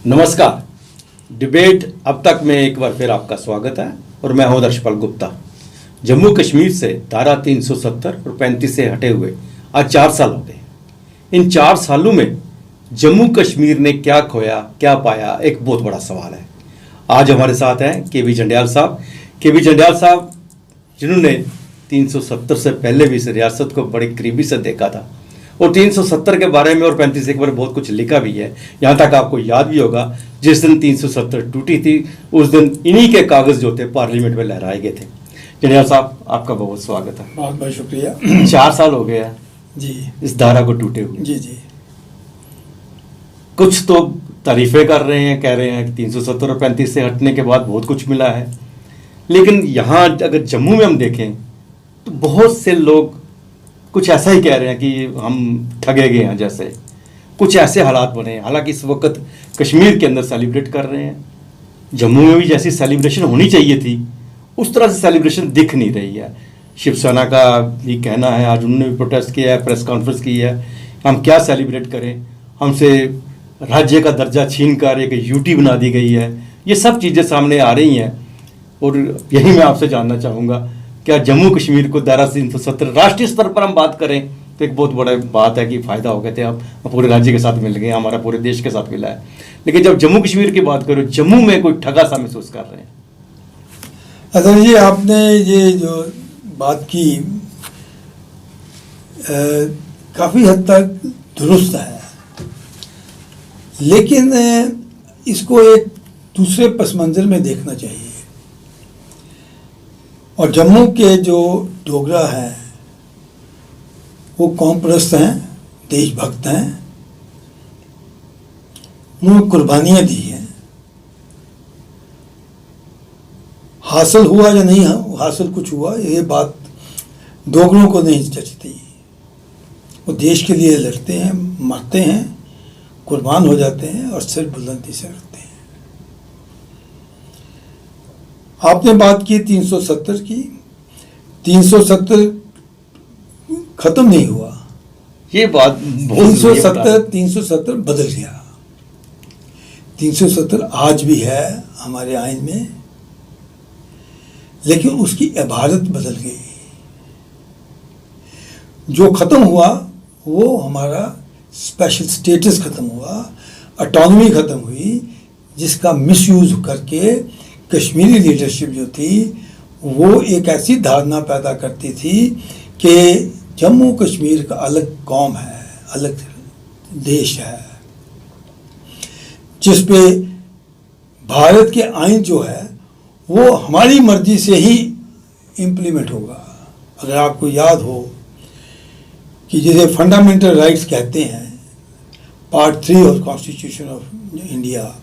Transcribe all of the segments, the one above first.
नमस्कार। डिबेट अब तक में एक बार फिर आपका स्वागत है और मैं हूं दर्शपाल गुप्ता। जम्मू कश्मीर से धारा 370 और 35 से हटे हुए आज 4 साल हो गए। इन 4 सालों में जम्मू कश्मीर ने क्या खोया क्या पाया, एक बहुत बड़ा सवाल है। आज हमारे साथ हैं केवी जंडियाल साहब। केवी जंडियाल साहब जिन्होंने 370 से पहले भी इस रियासत को बड़े करीबी से देखा था और 370 के बारे में और 35 के बारे में बहुत कुछ लिखा भी है। यहाँ तक आपको याद भी होगा जिस दिन 370 टूटी थी उस दिन इन्हीं के कागज जो थे पार्लियामेंट में लहराए गए थे। जंडियाल साहब आपका बहुत स्वागत है। बहुत बहुत शुक्रिया। 4 साल हो गया जी इस धारा को टूटे हुए। जी जी कुछ तो तारीफें कर रहे हैं, कह रहे हैं कि 370 और 35 से हटने के बाद बहुत कुछ मिला है, लेकिन यहाँ अगर जम्मू में हम देखें तो बहुत से लोग कुछ ऐसा ही कह रहे हैं कि हम ठगे गए हैं, जैसे कुछ ऐसे हालात बने हैं। हालांकि इस वक्त कश्मीर के अंदर सेलिब्रेट कर रहे हैं, जम्मू में भी जैसी सेलिब्रेशन होनी चाहिए थी उस तरह से सेलिब्रेशन दिख नहीं रही है। शिवसेना का भी कहना है, आज उन्होंने भी प्रोटेस्ट किया है, प्रेस कॉन्फ्रेंस की है, हम क्या सेलिब्रेट करें, हमसे राज्य का दर्जा छीन कर एक यूटी बना दी गई है। ये सब चीज़ें सामने आ रही हैं और यही मैं आपसे जानना चाहूँगा, क्या जम्मू कश्मीर को धारा 370 राष्ट्रीय स्तर पर हम बात करें तो एक बहुत बड़ा बात है कि फ़ायदा हो गए थे, हम पूरे राज्य के साथ मिल गए, हमारा पूरे देश के साथ मिला है, लेकिन जब जम्मू कश्मीर की बात करो जम्मू में कोई ठगा सा महसूस कर रहे हैं। अगर जी आपने ये जो बात की काफ़ी हद तक दुरुस्त है, लेकिन इसको एक दूसरे पस मंज़र में देखना चाहिए। और जम्मू के जो डोगरा हैं वो कौम परस्त हैं, देशभक्त हैं, उन्होंने कुर्बानियाँ दी हैं। हासिल हुआ या नहीं हासिल कुछ हुआ ये बात डोगरों को नहीं जचती। वो देश के लिए लड़ते हैं, मरते हैं, कुर्बान हो जाते हैं और सिर बुलंदी से रखते हैं। आपने बात की 370 की, 370 खत्म नहीं हुआ, ये बात 370 बदल गया। 370 आज भी है हमारे आइन में, लेकिन उसकी इबारत बदल गई। जो खत्म हुआ वो हमारा स्पेशल स्टेटस खत्म हुआ, ऑटोनॉमी खत्म हुई, जिसका मिसयूज करके कश्मीरी लीडरशिप जो थी वो एक ऐसी धारणा पैदा करती थी कि जम्मू कश्मीर का अलग कौम है, अलग देश है, जिस पे भारत के आइन जो है वो हमारी मर्जी से ही इम्प्लीमेंट होगा। अगर आपको याद हो कि जिसे फंडामेंटल राइट्स कहते हैं, part 3 of constitution of India,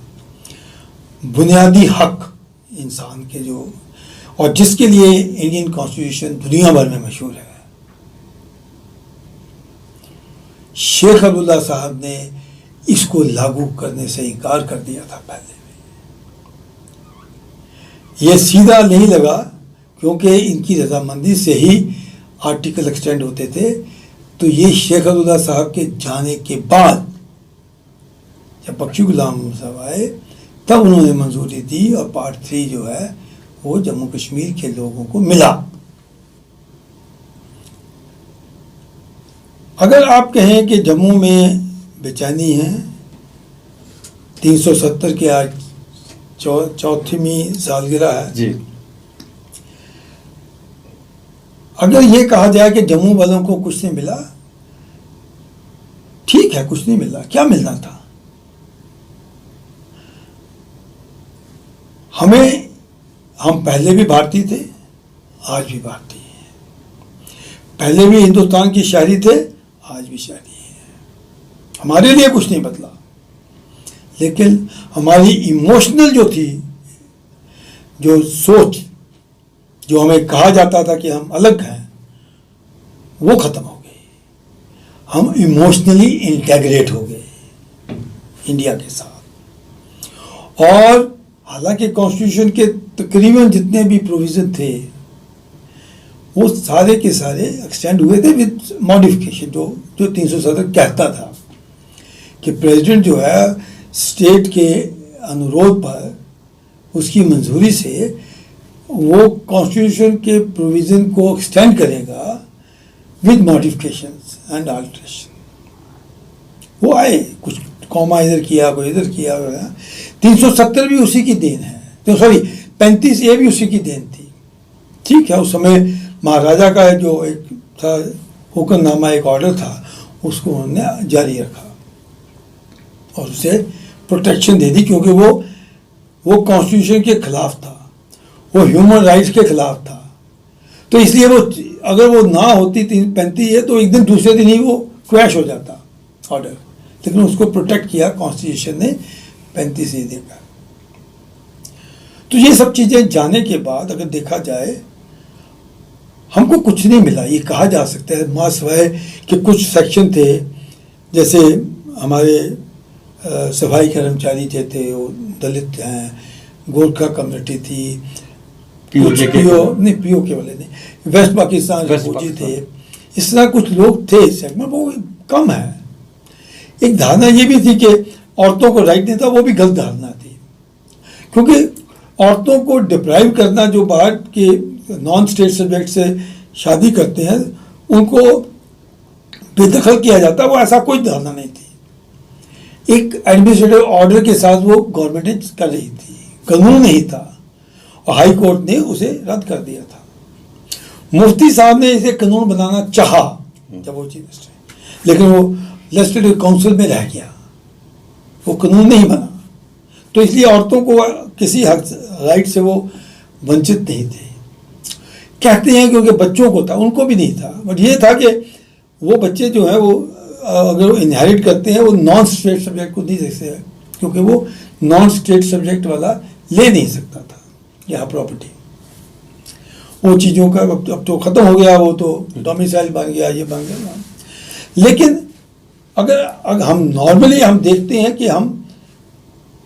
बुनियादी हक इंसान के जो, और जिसके लिए इंडियन कॉन्स्टिट्यूशन दुनिया भर में मशहूर है। शेख अब्दुल्ला साहब ने इसको लागू करने से इनकार कर दिया था पहले में। यह सीधा नहीं लगा क्योंकि इनकी रजामंदी से ही आर्टिकल एक्सटेंड होते थे। तो ये शेख अब्दुल्ला साहब के जाने के बाद जब बख्शी गुलाम साहब आए तब उन्होंने मंजूरी दी और पार्ट 3 जो है वो जम्मू कश्मीर के लोगों को मिला। अगर आप कहें कि जम्मू में बेचैनी है, 370 के आज चौथीवीं सालगिरह है जी। अगर ये कहा जाए कि जम्मू वालों को कुछ नहीं मिला, ठीक है, कुछ नहीं मिला, क्या मिलना था? हम पहले भी भारतीय थे, आज भी भारतीय हैं। पहले भी हिंदुस्तान की शहरी थे, आज भी शहरी हैं। हमारे लिए कुछ नहीं बदला, लेकिन हमारी इमोशनल जो थी, जो सोच, जो हमें कहा जाता था कि हम अलग हैं, वो खत्म हो गई। हम इमोशनली इंटेग्रेट हो गए इंडिया के साथ। और हालांकि कॉन्स्टिट्यूशन के तकरीबन जितने भी प्रोविज़न थे वो सारे के सारे एक्सटेंड हुए थे विद मॉडिफिकेशन। जो 370 कहता था कि प्रेसिडेंट जो है स्टेट के अनुरोध पर उसकी मंजूरी से वो कॉन्स्टिट्यूशन के प्रोविज़न को एक्सटेंड करेगा विद मॉडिफिकेशंस एंड अल्ट्रेशन। वो आए, कुछ कॉमा इधर किया, कोई इधर किया, 370 भी उसी की देन है, तो सॉरी 35A भी उसी की देन थी। ठीक है, उस समय महाराजा का जो एक था हुक्मनामा, एक ऑर्डर था, उसको उन्होंने जारी रखा और उसे प्रोटेक्शन दे दी, क्योंकि वो कॉन्स्टिट्यूशन के खिलाफ था, वो ह्यूमन राइट्स के खिलाफ था। तो इसलिए वो, अगर वो ना होती 35A तो एक दिन दूसरे दिन ही वो क्रैश हो जाता ऑर्डर, लेकिन उसको प्रोटेक्ट किया कॉन्स्टिट्यूशन ने 35A देकर। तो ये सब चीज़ें जाने के बाद अगर देखा जाए, हमको कुछ नहीं मिला, ये कहा जा सकता है, मां सिवाय कि कुछ सेक्शन थे, जैसे हमारे सफाई कर्मचारी थे, वो दलित हैं, गोरखा कम्युनिटी थी, पीओ के वाले नहीं, वेस्ट पाकिस्तान फौजी थे, इस तरह कुछ लोग थे इस सेगमेंट, वो कम है। एक धारणा ये भी थी कि औरतों को राइट नहीं था, वो भी गलत धारणा थी, क्योंकि औरतों को डिप्राइव करना, जो बाहर के नॉन स्टेट सब्जेक्ट से शादी करते हैं उनको बेदखल किया जाता, वो ऐसा कोई धारणा नहीं थी। एक एडमिनिस्ट्रेटिव ऑर्डर के साथ वो गवर्नमेंट कर रही थी, कानून नहीं था, और हाई कोर्ट ने उसे रद्द कर दिया था। मुफ्ती साहब ने इसे कानून बनाना चाहा जब वो चीफ मिनिस्टर, लेकिन वो लेजिस्लेटिव काउंसिल में रह गया, वो कानून नहीं बना। तो इसलिए औरतों को किसी हक राइट से वो वंचित नहीं थे। कहते हैं क्योंकि बच्चों को था, उनको भी नहीं था, बट ये था कि वो बच्चे जो है वो अगर वो इनहेरिट करते हैं, वो नॉन स्टेट सब्जेक्ट को नहीं दे सकते, क्योंकि वो नॉन स्टेट सब्जेक्ट वाला ले नहीं सकता था यहाँ प्रॉपर्टी। वो चीज़ों का अब तो ख़त्म हो गया, वो तो डोमिसाइल बन गया, ये बन गया। लेकिन अगर हम नॉर्मली हम देखते हैं कि हम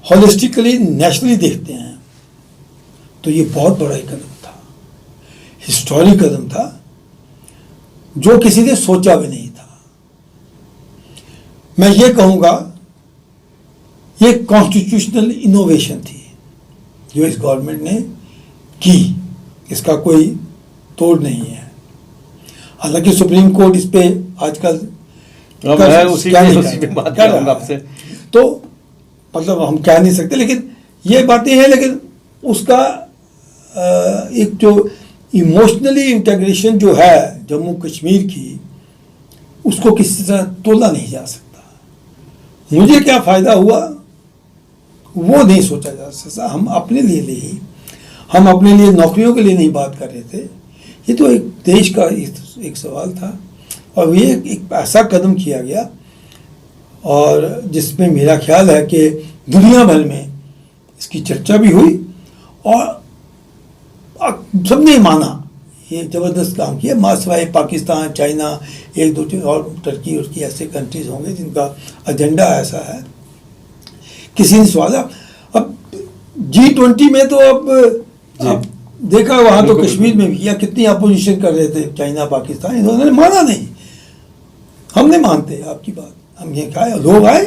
होलिस्टिकली नेशनली देखते हैं, तो ये बहुत बड़ा एक कदम था, हिस्टोरिक कदम था, जो किसी ने सोचा भी नहीं था। मैं ये कहूँगा ये कॉन्स्टिट्यूशनल इनोवेशन थी जो इस गवर्नमेंट ने की, इसका कोई तोड़ नहीं है। हालांकि सुप्रीम कोर्ट इस पे आजकल मैं उसी पे बात करूंगा आपसे, तो मतलब हम कह नहीं सकते, लेकिन ये बातें हैं। लेकिन उसका एक जो इमोशनली इंटीग्रेशन जो है जम्मू कश्मीर की, उसको किसी तरह तोला नहीं जा सकता। मुझे क्या फ़ायदा हुआ वो नहीं सोचा जा सकता। हम अपने लिए हम अपने लिए नौकरियों के लिए नहीं बात कर रहे थे, ये तो एक देश का एक सवाल था, और ये एक ऐसा कदम किया गया और जिसमें मेरा ख्याल है कि दुनिया भर में इसकी चर्चा भी हुई और सबने माना ये ज़बरदस्त काम किया। मासवाए पाकिस्तान, चाइना, एक दो और टर्की, उसकी ऐसे कंट्रीज होंगे जिनका एजेंडा ऐसा है। किसी ने सवाल, अब G20 में तो अब देखा वहाँ तो कश्मीर में भी किया, कितनी अपोजिशन कर रहे थे चाइना पाकिस्तान, इन्होंने माना नहीं। हम नहीं मानते आपकी बात, हम ये कहा, लोग आए।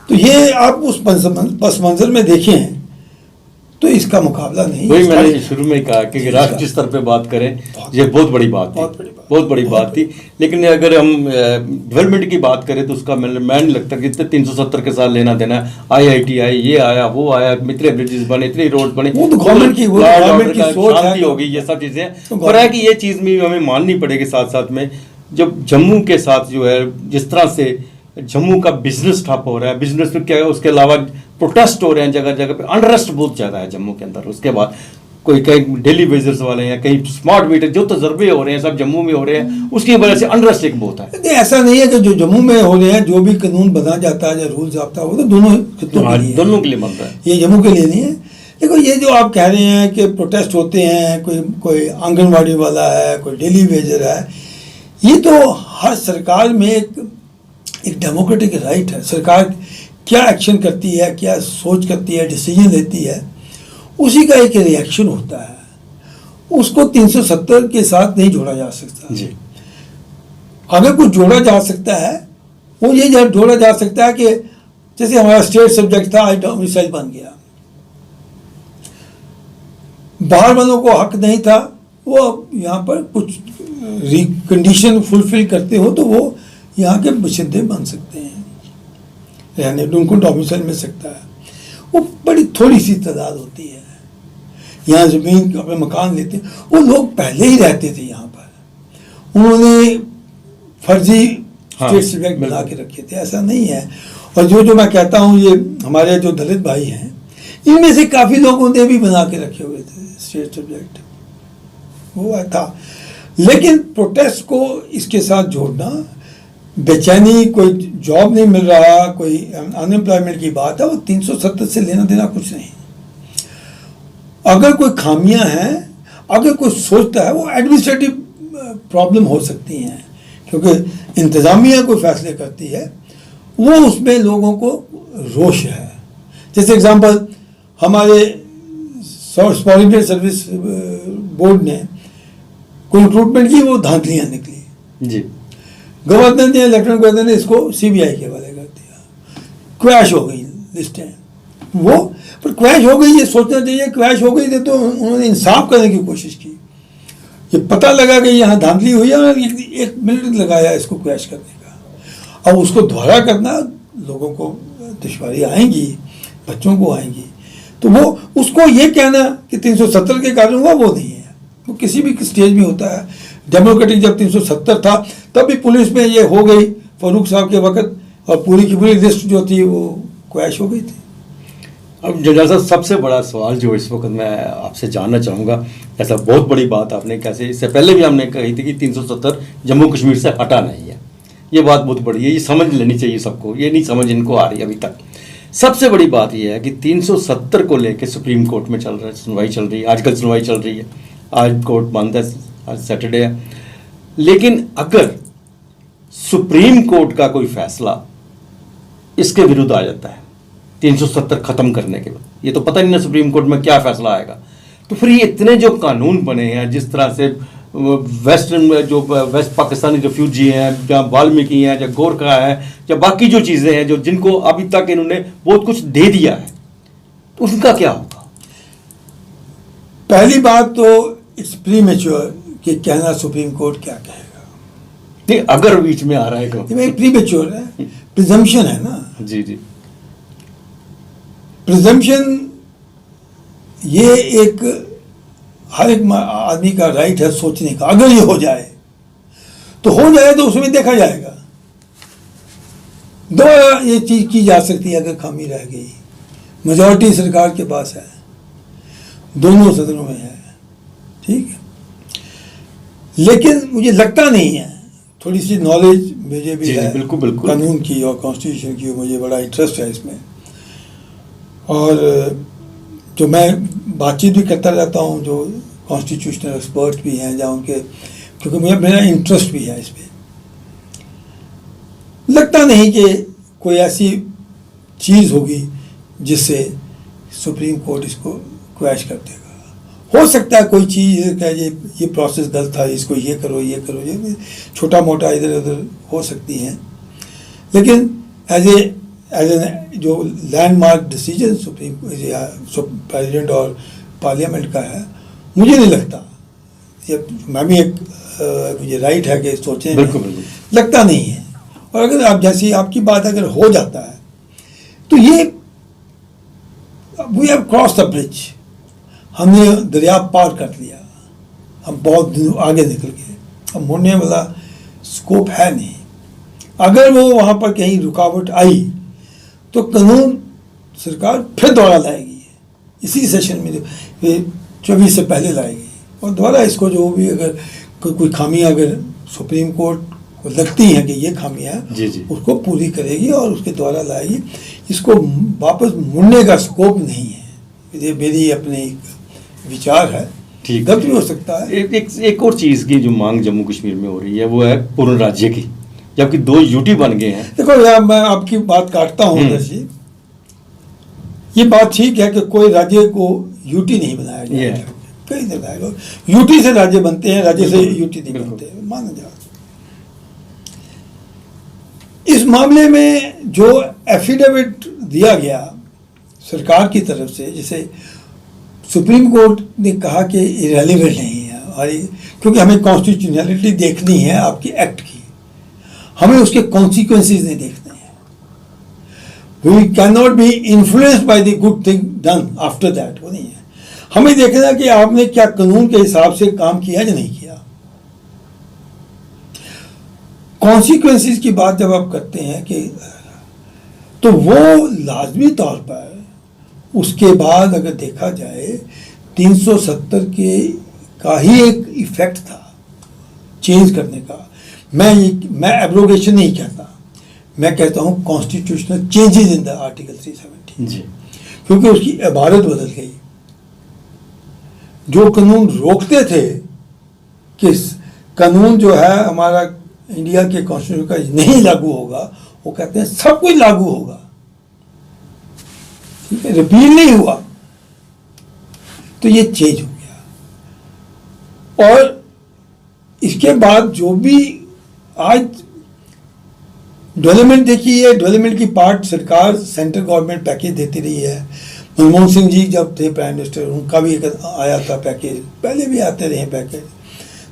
तो ये आप उस पस मंजर में देखें तो इसका मुकाबला नहीं। वही मैंने शुरू में कहा कि राष्ट्रीय स्तर पे बात करें, ये बहुत बड़ी बात थी, बहुत बड़ी बात थी। लेकिन अगर हम डेवलपमेंट की बात करें तो उसका मैं नहीं लगता कि इतने 370 के साथ लेना देना। IIT आई, ये आया, वो आया, इतने ब्रिजेस बने, इतनी रोड बने, वो तो गवर्नमेंट की सोच शांति होगी, ये सब चीज़ें। पर है कि ये चीज़ भी हमें माननी पड़ेगी साथ साथ में, जब जम्मू के साथ जो है जिस तरह से जम्मू का बिजनेस ठप हो रहा है, बिजनेस में क्या है, उसके अलावा प्रोटेस्ट हो रहे हैं जगह जगह पे, अनरेस्ट बहुत ज़्यादा है जम्मू के अंदर। उसके बाद कोई कहीं डेली वेजर्स वाले हैं, कहीं स्मार्ट मीटर, जो तजर्बे हो रहे हैं सब जम्मू में हो रहे हैं, उसकी वजह से अनरेस्ट एक बहुत है। ऐसा नहीं है कि जो जम्मू में हो रहे हैं, जो भी कानून बना जाता है, जो रूल ज़ाब्ता हो, तो दोनों के लिए बनता है, ये जम्मू के लिए नहीं है। देखो ये जो आप कह रहे हैं कि प्रोटेस्ट होते हैं, कोई आंगनबाड़ी वाला है, कोई डेली वेजर है, ये तो हर सरकार में एक डेमोक्रेटिक राइट है। सरकार क्या एक्शन करती है, क्या सोच करती है, डिसीजन लेती है, उसी का एक रिएक्शन होता है। उसको 370 के साथ नहीं जोड़ा जा सकता जी। अगर कुछ जोड़ा जा सकता है, वो ये जोड़ा जा सकता है कि जैसे हमारा स्टेट सब्जेक्ट था, आज डोमिसाइल बन गया। बाहर वालों को हक नहीं था, वो यहाँ पर कुछ कंडीशन फुलफिल करते हो तो वो यहाँ के बशिंदे बन सकते हैं, रहने उनको डोमिसाइल मिल सकता है। वो बड़ी थोड़ी सी तादाद होती है, यहाँ ज़मीन अपने मकान लेते हैं। वो लोग पहले ही रहते थे यहाँ पर, उन्होंने फर्जी स्टेट सब्जेक्ट बना के रखे थे, ऐसा नहीं है। और जो मैं कहता हूँ, ये हमारे जो दलित भाई हैं, इनमें से काफ़ी लोगों ने भी बना के रखे हुए थे स्टेट सब्जेक्ट, वो था। लेकिन प्रोटेस्ट को इसके साथ जोड़ना, बेचैनी, कोई जॉब नहीं मिल रहा, कोई अनएम्प्लॉयमेंट की बात है, वो 370 से लेना देना कुछ नहीं। अगर कोई खामियां हैं, अगर कोई सोचता है, वो एडमिनिस्ट्रेटिव प्रॉब्लम हो सकती हैं, क्योंकि इंतज़ामिया कोई फैसले करती है, वो उसमें लोगों को रोष है। जैसे एग्जांपल, हमारे सॉलिसिटर सर्विस बोर्ड ने कोई रिक्रूटमेंट की, वो धांधलियाँ निकली जी। गवर्नर ने, लेफ्टिनेंट गवर्नर ने इसको सीबीआई के हवाले कर दिया, क्रैश हो गई लिस्टें। वो पर क्रैश हो गई, ये सोचना चाहिए क्रैश हो गई थी तो उन्होंने इंसाफ करने की कोशिश की। ये पता लगा कि यहाँ धांधली हुई है, और 1 मिनट लगाया इसको क्रैश करने का। अब उसको दोहरा करना, लोगों को दुश्वारी आएंगी, बच्चों को आएंगी। तो वो उसको ये कहना कि 370 के कारण हुआ, वो नहीं है। वो किसी भी स्टेज में होता है। डेमोक्रेटिक जब 370 था, तब भी पुलिस में ये हो गई फारूक साहब के वक्त, और पूरी की पूरी लिस्ट जो थी वो क्रैश हो गई थी। अब जज साहब, सबसे बड़ा सवाल जो इस वक्त मैं आपसे जानना चाहूँगा, ऐसा बहुत बड़ी बात आपने कैसे, इससे पहले भी हमने कही थी कि 370 जम्मू कश्मीर से हटा नहीं है। ये बात बहुत बड़ी है, ये समझ लेनी चाहिए सबको, ये नहीं समझ इनको आ रही अभी तक। सबसे बड़ी बात यह है कि 370 को लेकर सुप्रीम कोर्ट में चल रहा है, सुनवाई चल रही है, आजकल सुनवाई चल रही है। आज कोर्ट बंद है, आज सैटरडे है। लेकिन अगर सुप्रीम कोर्ट का कोई फैसला इसके विरुद्ध आ जाता है 370 खत्म करने के बाद, ये तो पता नहीं ना सुप्रीम कोर्ट में क्या फैसला आएगा, तो फिर ये इतने जो कानून बने हैं, जिस तरह से वेस्टर्न जो वेस्ट पाकिस्तानी रेफ्यूजी हैं, या वाल्मीकि हैं, या गोरखा है, या बाकी जो चीज़ें हैं जो जिनको अभी तक इन्होंने बहुत कुछ दे दिया है, तो उनका क्या होगा? पहली बात तो इट्स प्रीमेच्योर कि कहना सुप्रीम कोर्ट क्या कहेगा। नहीं, अगर बीच में आ रहा है तो प्रीमेच्योर है, प्रिजम्पशन है ना। जी जी, प्रिजम्पशन ये एक हर एक आदमी का राइट है सोचने का। अगर ये हो जाए तो हो जाए, तो उसमें देखा जाएगा। दोबारा ये चीज़ की जा सकती है अगर खामी रह गई। मेजॉरिटी सरकार के पास है, दोनों सदनों में है, ठीक है। लेकिन मुझे लगता नहीं है, थोड़ी सी नॉलेज मुझे भी है बिल्कुल बिल्कुल कानून की और कॉन्स्टिट्यूशन की, मुझे बड़ा इंटरेस्ट है इसमें। और जो मैं बातचीत भी करता रहता हूँ, जो कॉन्स्टिट्यूशनल एक्सपर्ट भी हैं, जहाँ उनके, क्योंकि मुझे मेरा इंटरेस्ट भी है इसमें। लगता नहीं कि कोई ऐसी चीज़ होगी जिससे सुप्रीम कोर्ट इसको क्रैश कर देगा। हो सकता है कोई चीज़ का ये प्रोसेस गलत था, इसको ये करो, ये छोटा मोटा इधर उधर हो सकती हैं। लेकिन एज एन जो लैंडमार्क डिसीजन सुप्रीम प्रेसिडेंट और पार्लियामेंट का है, मुझे नहीं लगता। ये मैं भी एक मुझे राइट है कि सोचें, लगता नहीं है। और अगर आप जैसी आपकी बात अगर हो जाता है तो ये we have cross the bridge, हमने दरिया पार कर लिया, हम बहुत आगे निकल गए, अब मुड़ने वाला स्कोप है नहीं। अगर वो वहाँ पर कहीं रुकावट आई तो कानून सरकार फिर दोबारा लाएगी, इसी सेशन में 24 से पहले लाएगी, और दोबारा इसको जो भी अगर कोई खामियां अगर सुप्रीम कोर्ट को लगती हैं कि ये खामियां हैं, उसको पूरी करेगी और उसके द्वारा लाएगी। इसको वापस मुड़ने का स्कोप नहीं है, ये मेरी अपनी विचार है, गलत भी हो सकता है। एक और चीज़ की जो मांग जम्मू कश्मीर में हो रही है वो है पूर्ण राज्य की, जबकि 2 यूटी बन गए हैं। देखो यार, मैं आपकी बात काटता हूँ जी, ये बात ठीक है कि कोई राज्य को यूटी नहीं बनाया गया, कहीं नहीं बनाया। यूटी से राज्य बनते हैं, राज्य से यूटी नहीं बनते, माना जाए। इस मामले में जो एफिडेविट दिया गया सरकार की तरफ से, जिसे सुप्रीम कोर्ट ने कहा कि इरेलीवेंट नहीं है, और क्योंकि हमें कॉन्स्टिट्यूशनैलिटी देखनी है आपकी एक्ट की, हमें उसके कॉन्सिक्वेंसेस नहीं देखने हैं। We can not be influenced by the good thing done after that, वो नहीं है। हमें देखना है कि आपने क्या कानून के हिसाब से काम किया या नहीं किया। कॉन्सिक्वेंसेस की बात जब आप करते हैं कि तो वो लाजमी तौर पर उसके बाद अगर देखा जाए 370 के का ही एक इफेक्ट था चेंज करने का। मैं एब्रोगेशन नहीं कहता, मैं कहता हूं constitutional changes in the article 370 जी। क्योंकि उसकी इबारत बदल गई। जो कानून रोकते थे कि कानून जो है हमारा इंडिया के कॉन्स्टिट्यूशन का नहीं लागू होगा, वो कहते हैं सब कुछ लागू होगा, ठीक है, रिपील नहीं हुआ, तो ये चेंज हो गया। और इसके बाद जो भी आज डेवलपमेंट देखी है, डेवलपमेंट की पार्ट सरकार सेंट्रल गवर्नमेंट पैकेज देती रही है। मनमोहन सिंह जी जब थे प्राइम मिनिस्टर, उनका भी एक आया था पैकेज, पहले भी आते रहे पैकेज,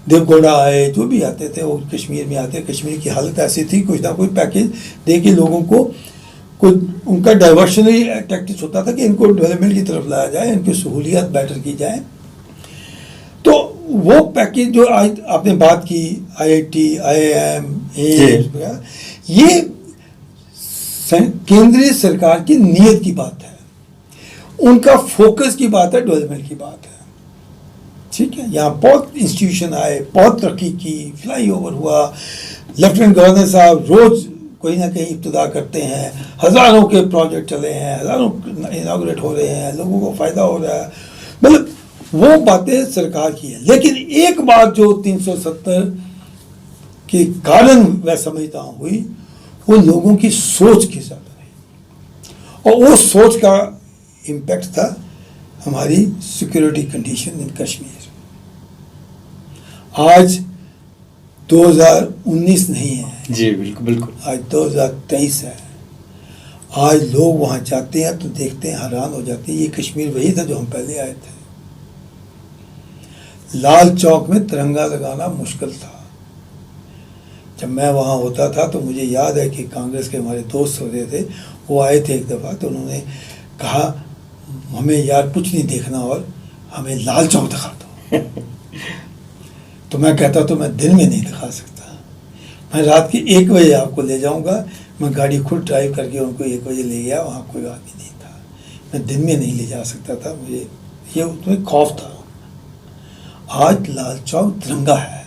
देवगौड़ा आए, जो भी आते थे वो कश्मीर में आते। कश्मीर की हालत ऐसी थी, कुछ ना कुछ पैकेज दे के लोगों को कुछ उनका डाइवर्शनरी टैक्टिक्स होता था कि इनको डेवलपमेंट की तरफ लाया जाए, इनकी सहूलियत बेटर की जाए। तो वो पैकेज जो आज आपने बात की, IIT, IIM, ये केंद्रीय सरकार की नीयत की बात है, उनका फोकस की बात है, डेवलपमेंट की बात है, ठीक है। यहाँ बहुत इंस्टीट्यूशन आए, बहुत तरक्की की, फ्लाईओवर हुआ, लेफ्टिनेंट गवर्नर साहब रोज कोई ना कहीं इब्तिदा करते हैं, हजारों के प्रोजेक्ट चले हैं, हजारों इनॉग्रेट हो रहे हैं, लोगों को फायदा हो रहा है, मतलब वो बातें सरकार की है। लेकिन एक बात जो 370 के कारण मैं समझता हूँ हुई, वो लोगों की सोच के साथ रही, और वो सोच का इम्पैक्ट था हमारी सिक्योरिटी कंडीशन इन कश्मीर। आज 2019 नहीं है जी, बिल्कुल बिल्कुल, आज 2023 है। आज लोग वहाँ जाते हैं तो देखते हैं, हैरान हो जाते हैं, ये कश्मीर वही था जो हम पहले आए थे। लाल चौक में तिरंगा लगाना मुश्किल था। जब मैं वहाँ होता था तो मुझे याद है कि कांग्रेस के हमारे दोस्त हो रहे थे, वो आए थे एक दफ़ा, तो उन्होंने कहा हमें यार कुछ नहीं देखना और हमें लाल चौक दिखा दो। तो मैं कहता तो मैं दिन में नहीं दिखा सकता, मैं रात के 1 बजे आपको ले जाऊंगा। मैं गाड़ी खुद ड्राइव करके उनको 1 बजे ले गया, वहाँ कोई आदमी नहीं था, मैं दिन में नहीं ले जा सकता था, मुझे ये उसमें खौफ था। आज लाल चौक तिरंगा है।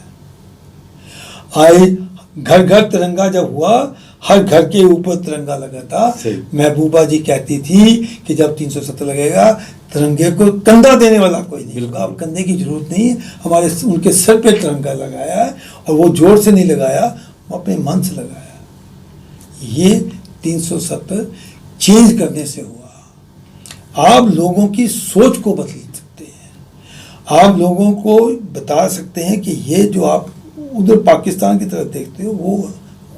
आए घर घर तिरंगा जब हुआ, हर घर के ऊपर तिरंगा लगा था। महबूबा जी कहती थी कि जब 370 लगेगा तिरंगे को कंधा देने वाला कोई नहीं होगा। अब कंधे की जरूरत नहीं है, हमारे उनके सर पे तिरंगा लगाया है, और वो जोर से नहीं लगाया, वो अपने मन से लगाया। ये 370 चेंज करने से हुआ। आप लोगों की सोच को बदल सकते हैं, आप लोगों को बता सकते हैं कि ये जो आप उधर पाकिस्तान की तरफ देखते हो वो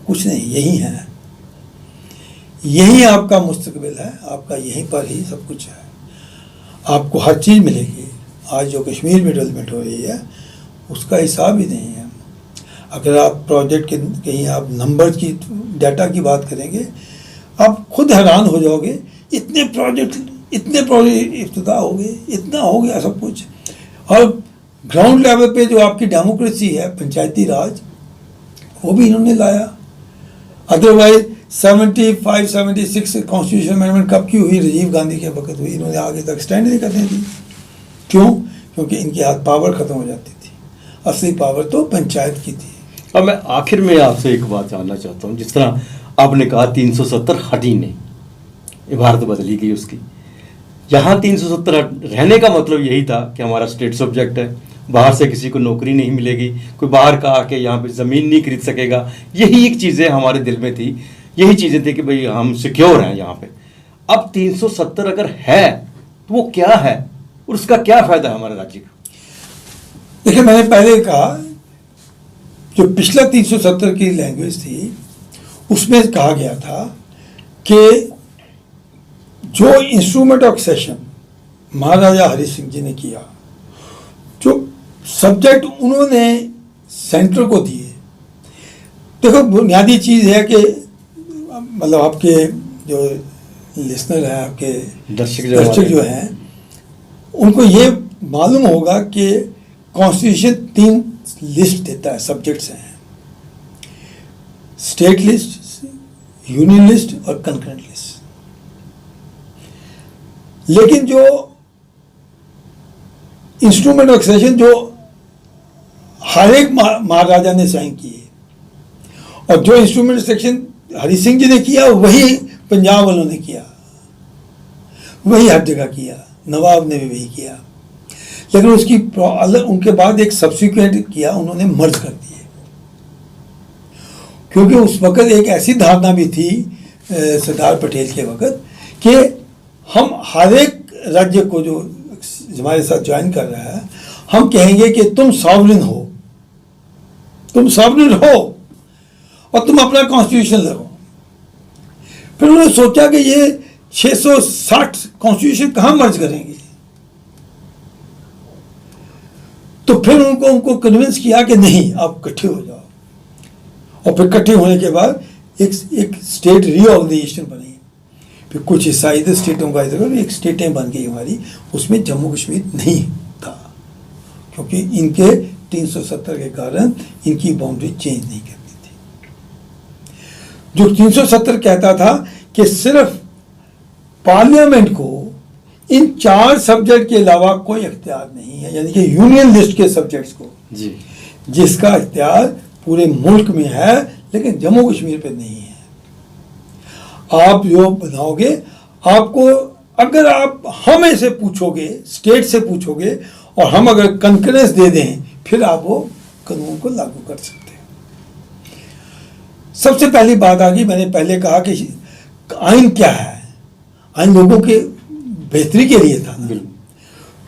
कुछ नहीं, यही है, यही आपका मुस्तकबिल है, आपका यहीं पर ही सब कुछ है, आपको हर चीज़ मिलेगी। आज जो कश्मीर में डेवलपमेंट हो रही है उसका हिसाब ही नहीं है। अगर आप प्रोजेक्ट के कहीं आप नंबर की डाटा की बात करेंगे, आप खुद हैरान हो जाओगे, इतने प्रोजेक्ट इफ्तिदा हो गए, इतना हो गया सब कुछ। और ग्राउंड लेवल पे जो आपकी डेमोक्रेसी है, पंचायती राज, वो भी इन्होंने लाया। अदरवाइज 75-76 कॉन्स्टिट्यूशन अमेंडमेंट कब की हुई? राजीव गांधी के वक्त हुई, इन्होंने आगे तक स्टैंड नहीं करने दी। क्यों? क्योंकि इनके हाथ पावर खत्म हो जाती थी, असली पावर तो पंचायत की थी। अब मैं आखिर में आपसे एक बात जानना चाहता हूँ, जिस तरह आपने कहा 370 हटी नहीं, इबारत बदली गई उसकी, यहाँ 370 रहने का मतलब यही था कि हमारा स्टेट सब्जेक्ट है, बाहर से किसी को नौकरी नहीं मिलेगी, कोई बाहर का आके यहाँ पे ज़मीन नहीं खरीद सकेगा। यही एक चीज़ें हमारे दिल में थी, यही चीज़ें थी कि भाई हम सिक्योर हैं यहाँ पे। अब 370 अगर है तो वो क्या है और उसका क्या फ़ायदा है हमारे राज्य का? देखिए, मैंने पहले कहा जो पिछला 370 की लैंग्वेज थी उसमें कहा गया था कि जो इंस्ट्रूमेंट ऑफ सेशन महाराजा हरि सिंह जी ने किया, जो सब्जेक्ट उन्होंने सेंटर को दिए, देखो बुनियादी चीज़ है कि मतलब आपके जो लिसनर हैं, आपके दर्शक जो हैं, उनको ये मालूम होगा कि कॉन्स्टिट्यूशन 3 लिस्ट देता है, सब्जेक्ट्स हैं, स्टेट लिस्ट, यूनियन लिस्ट और कंकरेंट लिस्ट। लेकिन जो इंस्ट्रूमेंट ऑफ सेशन जो हर एक महाराजा ने साइन किए, और जो इंस्ट्रूमेंट सेक्शन हरि सिंह जी ने किया वही पंजाब वालों ने किया, वही हर जगह किया, नवाब ने भी वही किया। लेकिन उसकी उनके बाद एक सब्सिक्वेंट किया, उन्होंने मर्ज कर दिए, क्योंकि उस वक्त एक ऐसी धारणा भी थी सरदार पटेल के वक्त कि हम हर एक राज्य को जो हमारे साथ ज्वाइन कर रहा है, हम कहेंगे कि तुम सॉवरेन हो, तुम सॉवरेन हो और तुम अपना कॉन्स्टिट्यूशन लगाओ। फिर उन्होंने सोचा कि ये 660 कॉन्स्टिट्यूशन कहाँ मर्ज करेंगे, तो फिर उनको कन्विंस किया कि नहीं, आप इकट्ठे हो जाओ। और फिर इकट्ठे होने के बाद एक स्टेट रीऑर्गेनाइजेशन बनी, फिर कुछ हिस्सा इधर स्टेटों का इधर, एक स्टेटें बन गई हमारी। उसमें जम्मू कश्मीर नहीं था, क्योंकि इनके 370 के कारण इनकी बाउंड्री चेंज नहीं करनी थी। जो 370 कहता था कि सिर्फ पार्लियामेंट को इन 4 सब्जेक्ट के अलावा कोई इख्तियार नहीं है, यानी कि यूनियन लिस्ट के सब्जेक्ट्स को जी, जिसका इख्तियार पूरे मुल्क में है लेकिन जम्मू कश्मीर पे नहीं है। आप जो बनाओगे, आपको अगर आप हमें से पूछोगे, स्टेट से पूछोगे, और हम अगर कंकरेंस दे दें, फिर आप वो कानून को लागू कर सकते हैं। सबसे पहली बात आ गई, मैंने पहले कहा कि आइन क्या है, आइन लोगों के बेहतरी के लिए था ना।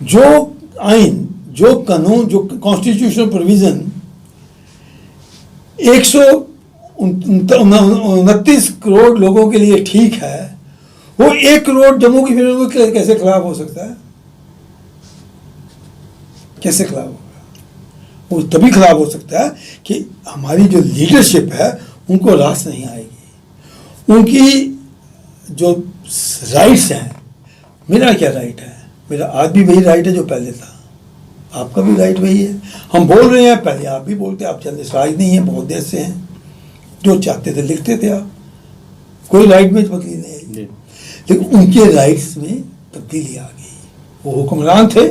जो आइन, जो कानून, जो कॉन्स्टिट्यूशनल प्रोविजन 129 करोड़ लोगों के लिए ठीक है, वो 1 करोड़ जम्मू कश्मीर को कैसे खिलाफ हो सकता है? कैसे खिलाफ होगा? वो तभी खिलाफ हो सकता है कि हमारी जो लीडरशिप है उनको रास नहीं आएगी, उनकी जो राइट्स हैं। मेरा क्या राइट है? मेरा आज भी वही राइट है जो पहले था, आपका भी राइट वही है। हम बोल रहे हैं, पहले आप भी बोलते, आप चंद राज नहीं है, बहुत देर से हैं, जो चाहते थे लिखते थे आप, कोई राइट में तब्दीली नहीं आई। लेकिन उनके राइट्स में तब्दीली आ गई। वो हुक्मरान थे,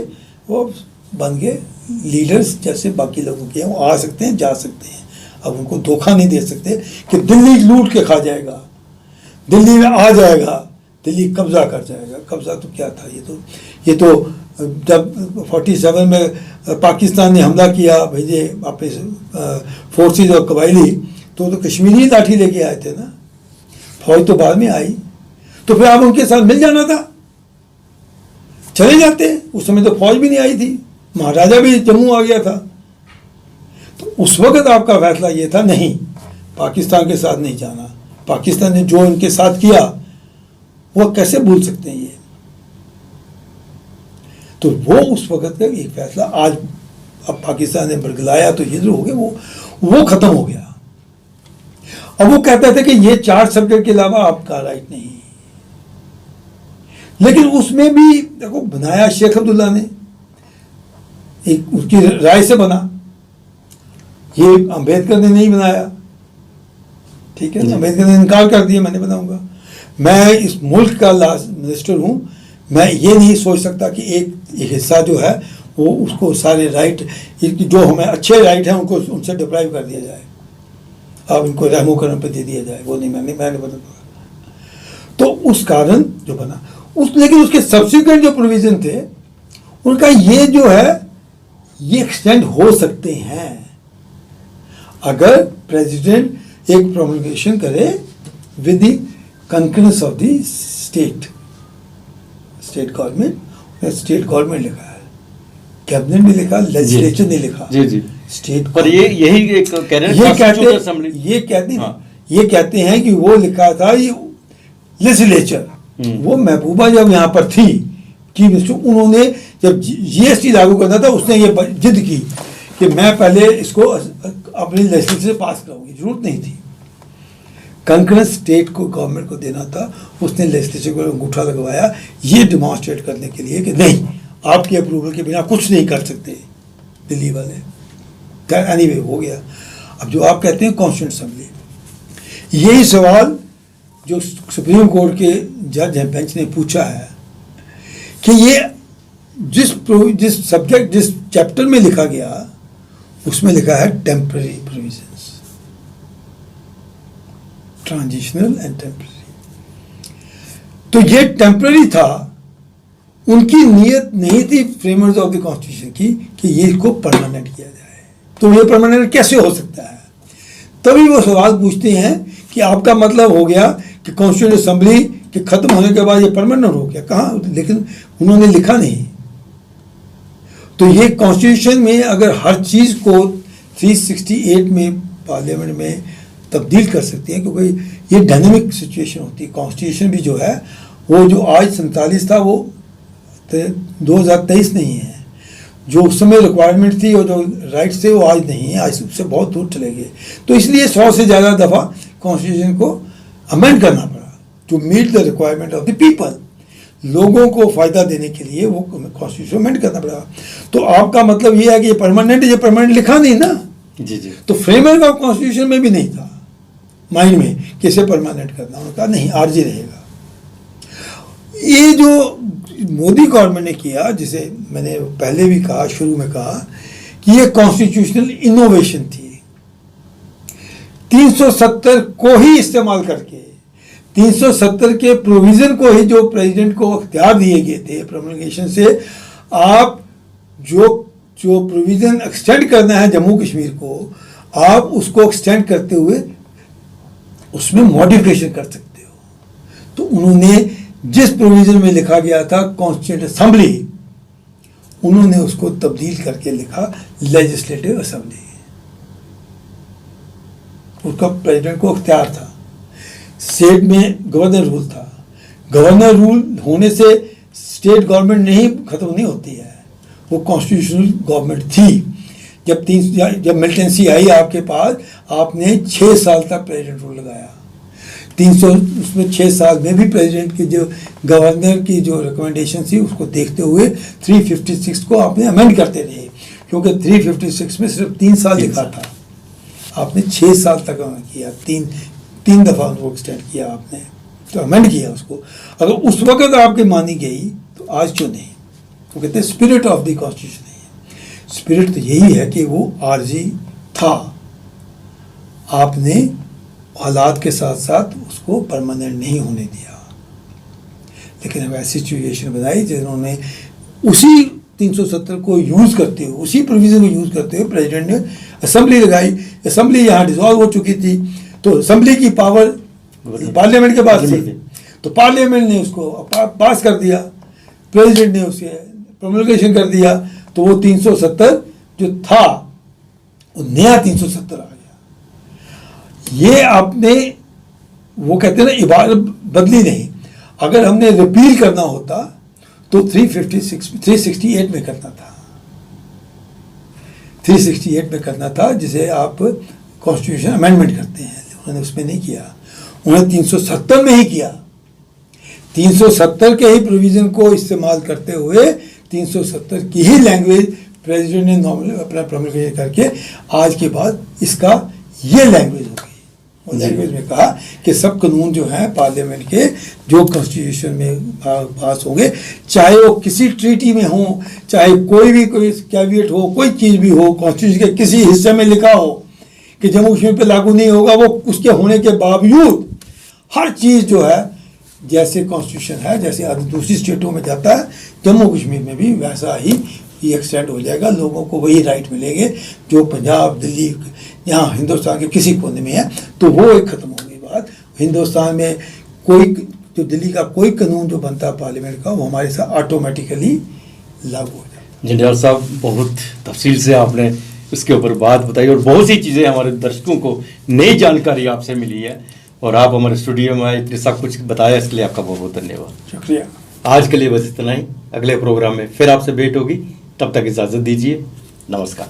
वो बन गए लीडर्स जैसे बाकी लोगों के, वो आ सकते हैं, जा सकते हैं। अब उनको धोखा नहीं दे सकते कि दिल्ली लूट के खा जाएगा, दिल्ली में आ जाएगा, दिल्ली कब्जा कर जाएगा। कब्जा तो क्या था, ये तो जब 47 में पाकिस्तान ने हमला किया, भेजे वापस फोर्सेज और कबायली, तो कश्मीरी लाठी लेके आए थे ना, फौज तो बाद में आई। तो फिर आप उनके साथ मिल जाना था, चले जाते। उस समय तो फौज भी नहीं आई थी, महाराजा भी जम्मू आ गया था। तो उस वक्त आपका फैसला ये था, नहीं, पाकिस्तान के साथ नहीं जाना। पाकिस्तान ने जो इनके साथ किया वो कैसे भूल सकते हैं ये? तो वो उस वक्त का एक फैसला, आज अब पाकिस्तान ने बरगलाया तो ये जो हो गया, वो खत्म हो गया। अब वो कहता था कि ये 4 सब्जेक्ट के अलावा आपका राइट नहीं। लेकिन उसमें भी देखो, बनाया शेख अब्दुल्ला ने, एक उसकी राय से बना, ये अंबेडकर ने नहीं बनाया, ठीक है ना। अंबेडकर ने इनकार कर दिया, मैंने बनाऊंगा। मैं इस मुल्क का मिनिस्टर हूं, मैं ये नहीं सोच सकता कि एक हिस्सा जो है वो उसको सारे राइट, जो हमें अच्छे राइट हैं उनको उनसे डिप्राइव कर दिया जाए, अब इनको रहमो करम पे दे दिया जाए। वो नहीं, मैंने बना। तो उस कारण जो बना लेकिन उसके सब्सिक्वेंट जो प्रोविजन थे उनका ये जो है ये एक्सटेंड हो सकते हैं अगर प्रेसिडेंट एक प्रोमलगेशन करे with the concurrence of the state government लिखा है, कैबिनेट में लिखा, लेजिस्लेचर ने लिखा। जी जी स्टेट पर ये यही एक कह रहे हैं, ये कहते ये कहते हैं कि वो लिखा था ये लेजिस्लेचर, वो महबूबा जब यहाँ पर थी कि उन्होंने जब जीएसटी लागू करना था उसने ये जिद की कि मैं पहले इसको अपनी लेजिस्लेचर से पास कराऊंगी, जरूरत नहीं थी, कंकरेंस स्टेट को गवर्नमेंट को देना था, उसने लेजिस्लेचर को अंगूठा लगवाया ये डिमॉन्स्ट्रेट करने के लिए कि नहीं आपकी अप्रूवल के बिना कुछ नहीं कर सकते दिल्ली वाले। एनीवे हो गया। अब जो आप कहते हैं कॉन्स्टिट्यूशन असेंबली, यही सवाल जो सुप्रीम कोर्ट के जज हैं बेंच ने पूछा है कि ये जिस सब्जेक्ट जिस चैप्टर में लिखा गया उसमें लिखा है temporary provisions, transitional and temporary. तो ये टेम्पररी था, उनकी नीयत नहीं थी फ्रेमर्स ऑफ द कॉन्स्टिट्यूशन की कि ये इसको परमानेंट किया जाए। तो ये परमानेंट कैसे हो सकता है? तभी वो सवाल पूछते हैं कि आपका मतलब हो गया कि कॉन्स्टिट्यूंट असेंबली के खत्म होने के बाद ये परमानेंट हो गया। कहाँ? लेकिन उन्होंने लिखा नहीं। तो ये कॉन्स्टिट्यूशन में अगर हर चीज़ को 368 में पार्लियामेंट में तब्दील कर सकती हैं, क्योंकि ये डायनेमिक सिचुएशन होती है। कॉन्स्टिट्यूशन भी जो है वो जो आज 47 था वो 2023 नहीं है, जो उस समय रिक्वायरमेंट थी और जो राइट्स थे वो आज नहीं है, आज उससे बहुत दूर चले गए। तो इसलिए 100 से ज़्यादा दफ़ा कॉन्स्टिट्यूशन को अमेंड करना पड़ा to meet the requirement of the people. लोगों को फ़ायदा देने के लिए वो कॉन्स्टिट्यूशन अमेंड करना पड़ा। तो आपका मतलब ये है कि ये परमानेंट लिखा नहीं ना जी जी। तो फ्रेमवर्क ऑफ कॉन्स्टिट्यूशन में भी नहीं था माइंड में कि इसे परमानेंट करना। उन्होंने कहा नहीं आरजी रहेगा। ये जो मोदी गवर्नमेंट ने किया, जिसे मैंने पहले भी कहा, शुरू में कहा कि ये कॉन्स्टिट्यूशनल इनोवेशन थी। 370 को ही इस्तेमाल करके 370 के प्रोविज़न को ही जो प्रेसिडेंट को अख्तियार दिए गए थे प्रोमलगेशन से, आप जो प्रोविज़न एक्सटेंड करना है जम्मू कश्मीर को, आप उसको एक्सटेंड करते हुए उसमें मॉडिफिकेशन कर सकते हो। तो उन्होंने जिस प्रोविज़न में लिखा गया था कॉन्स्टिट्यूंट असेंबली, उन्होंने उसको तब्दील करके लिखा लेजिस्लेटिव असेंबली। उसका प्रेसिडेंट को अख्तियार था। स्टेट में गवर्नर रूल था। गवर्नर रूल होने से स्टेट गवर्नमेंट नहीं खत्म नहीं होती है, वो कॉन्स्टिट्यूशनल गवर्नमेंट थी। जब मिलिटेंसी आई आपके पास, आपने 6 साल तक प्रेसिडेंट रूल लगाया। 300 उसमें 6 साल में भी प्रेसिडेंट की जो गवर्नर की जो रिकमेंडेशन थी उसको देखते हुए 356 को आपने अमेंड करते रहे, क्योंकि 356 में सिर्फ 3 साल लिखा था, आपने 6 साल तक किया। तीन दफ़ा उनको एक्सटेंड किया आपने, तो अमेंड किया उसको। अगर उस वक्त आपकी मानी गई तो आज क्यों नहीं? वो कहते हैं स्पिरिट ऑफ द कॉन्स्टिट्यूशन नहीं है। स्पिरिट तो यही है कि वो आरजी था, आपने हालात के साथ साथ उसको परमानेंट नहीं होने दिया। लेकिन अब ऐसी सिचुएशन बनाई जिन्होंने उसी 370 को यूज़ करते हुए, उसी प्रोविज़न को यूज़ करते हुए प्रेसिडेंट ने असेंबली लगाई। असेंबली यहाँ डिसॉल्व हो चुकी थी, तो असेंबली की पावर पार्लियामेंट के पास थी, तो पार्लियामेंट ने उसको पास कर दिया, प्रेसिडेंट ने उसे प्रोमलगेशन कर दिया। तो वो 370 जो था वो नया 370 आ गया। ये आपने, वो कहते हैं ना, इबारत बदली नहीं। अगर हमने रिपील करना होता तो 368 में करना था, 368 में करना था, जिसे आप कॉन्स्टिट्यूशन अमेंडमेंट करते हैं। उन्होंने उसमें नहीं किया, उन्होंने 370 में ही किया। 370 के ही प्रोविज़न को इस्तेमाल करते हुए 370 की ही लैंग्वेज प्रेसिडेंट ने नॉर्मल अपना प्रोमलगेशन करके आज के बाद इसका ये लैंग्वेज हो गई। और लैंग्वेज में कहा कि सब कानून जो हैं पार्लियामेंट के, जो कॉन्स्टिट्यूशन में पास होंगे, चाहे वो किसी ट्रीटी में हो, चाहे कोई कैविएट हो, कोई चीज़ भी हो, कॉन्स्टिट्यूशन के किसी हिस्से में लिखा हो कि जम्मू कश्मीर पे लागू नहीं होगा, वो उसके होने के बावजूद हर चीज़ जो है जैसे कॉन्स्टिट्यूशन है, जैसे दूसरी स्टेटों में जाता है, जम्मू कश्मीर में भी वैसा ही ये एक्सटेंड हो जाएगा। लोगों को वही राइट मिलेंगे जो पंजाब, दिल्ली, यहाँ हिंदुस्तान के किसी कोने में है। तो वो एक ख़त्म हो गई बात। हिंदुस्तान में कोई जो दिल्ली का कोई कानून जो बनता है पार्लियामेंट का, वो हमारे साथ ऑटोमेटिकली लागू हो जाता है। जिंदाल साहब, बहुत तफसील से आपने उसके ऊपर बात बताई और बहुत सी चीज़ें हमारे दर्शकों को नई जानकारी आपसे मिली है और आप हमारे स्टूडियो में आए, इतने सब कुछ बताया, इसके लिए आपका बहुत बहुत धन्यवाद। शुक्रिया। आज के लिए बस इतना ही। अगले प्रोग्राम में फिर आपसे भेंट होगी, तब तक इजाज़त दीजिए। नमस्कार।